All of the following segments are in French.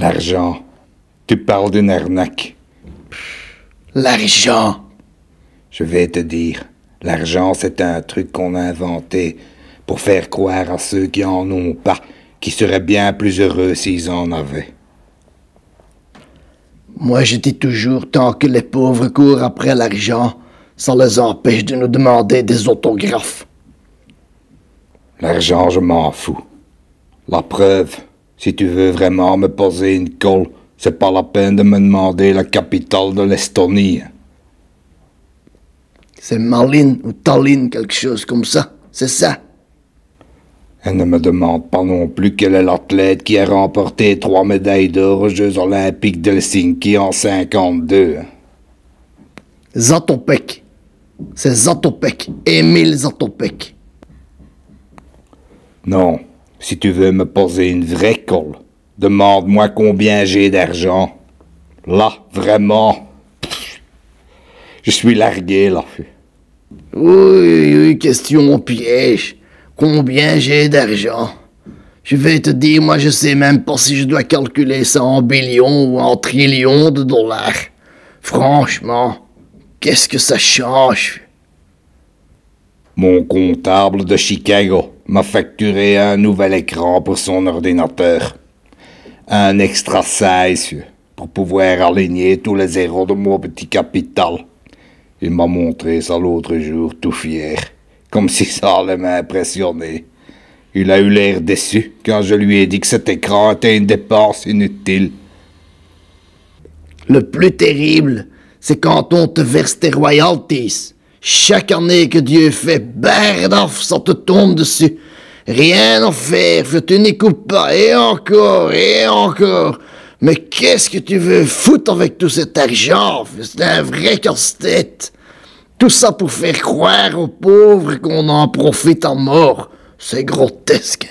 L'argent. Tu parles d'une arnaque. L'argent. Je vais te dire, l'argent c'est un truc qu'on a inventé pour faire croire à ceux qui en ont pas qu'ils seraient bien plus heureux s'ils en avaient. Moi je dis toujours, tant que les pauvres courent après l'argent, ça les empêche de nous demander des autographes. L'argent, je m'en fous. La preuve, si tu veux vraiment me poser une colle, c'est pas la peine de me demander la capitale de l'Estonie. C'est Malin ou Tallinn, quelque chose comme ça, c'est ça. Et ne me demande pas non plus quel est l'athlète qui a remporté 3 médailles d'or aux Jeux Olympiques d'Helsinki en 52. Zatopek. C'est Zatopek. Emil Zatopek. Non, si tu veux me poser une vraie colle, demande-moi combien j'ai d'argent. Là, vraiment, je suis largué, là. Oui, question piège. Combien j'ai d'argent? Je vais te dire, moi je sais même pas si je dois calculer ça en billions ou en trillions de dollars. Franchement, qu'est-ce que ça change? Mon comptable de Chicago m'a facturé un nouvel écran pour son ordinateur. Un extra size pour pouvoir aligner tous les zéros de mon petit capital. Il m'a montré ça l'autre jour, tout fier, comme si ça allait m'impressionner. Il a eu l'air déçu quand je lui ai dit que cet écran était une dépense inutile. Le plus terrible, c'est quand on te verse tes royalties. Chaque année que Dieu fait, bardaf, ça te tombe dessus. Rien à faire, tu n'y coupes pas, et encore, et encore. Mais qu'est-ce que tu veux foutre avec tout cet argent? C'est un vrai casse-tête. Tout ça pour faire croire aux pauvres qu'on en profite en mort. C'est grotesque.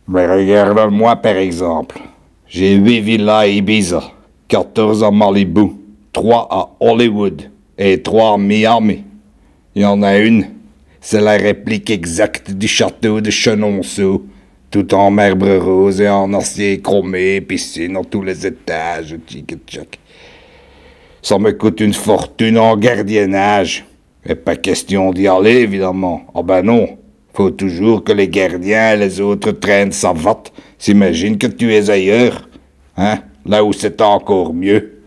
Mais regarde-moi par exemple. J'ai 8 villas à Ibiza, 14 à Malibu, 3 à Hollywood et 3 à Miami. Il y en a une, c'est la réplique exacte du château de Chenonceau, tout en marbre rose et en acier chromé, piscine dans tous les étages, tchic-tchac. Ça me coûte une fortune en gardiennage. Et pas question d'y aller, évidemment. Ah ben non, faut toujours que les gardiens et les autres traînent savates, s'imaginent que tu es ailleurs. Hein? Là où c'est encore mieux.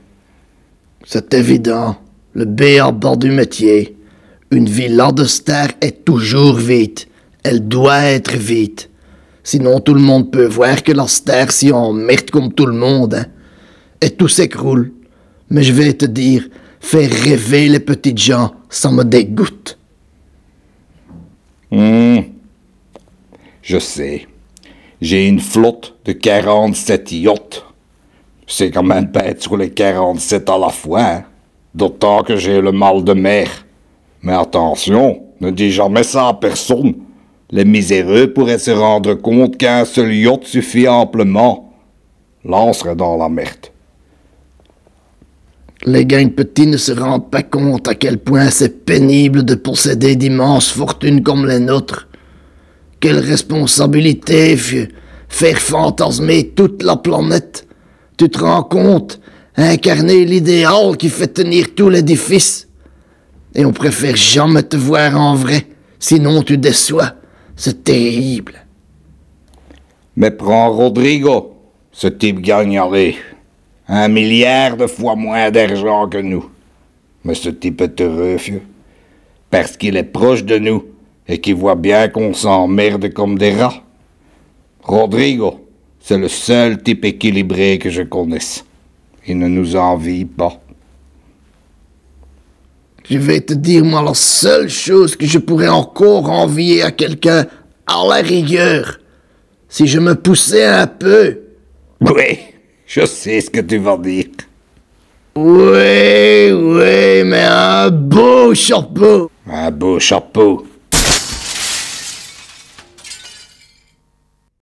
C'est évident. Le B à bord du métier. Une villa de star est toujours vide. Elle doit être vide. Sinon tout le monde peut voir que la star s'y emmerde comme tout le monde. Hein? Et tout s'écroule. Mais je vais te dire, faire rêver les petites gens, ça me dégoûte. Je sais. J'ai une flotte de 47 yachts. Je sais quand même pas être sur les 47 à la fois, hein? D'autant que j'ai le mal de mer. Mais attention, ne dis jamais ça à personne. Les miséreux pourraient se rendre compte qu'un seul yacht suffit amplement. Là, on serait dans la merde. Les gangs petits ne se rendent pas compte à quel point c'est pénible de posséder d'immenses fortunes comme les nôtres. Quelle responsabilité, vieux. Faire fantasmer toute la planète. Tu te rends compte? Incarner l'idéal qui fait tenir tout l'édifice. Et on préfère jamais te voir en vrai, sinon tu déçois. C'est terrible. Mais prends Rodrigo. Ce type gagnerait 1 milliard de fois moins d'argent que nous. Mais ce type est heureux, vieux. Parce qu'il est proche de nous et qu'il voit bien qu'on s'emmerde comme des rats. Rodrigo, c'est le seul type équilibré que je connaisse. Il ne nous envie pas. Je vais te dire, moi, la seule chose que je pourrais encore envier à quelqu'un, à la rigueur, si je me poussais un peu. Oui, je sais ce que tu vas dire. Oui, mais un beau chapeau. Un beau chapeau.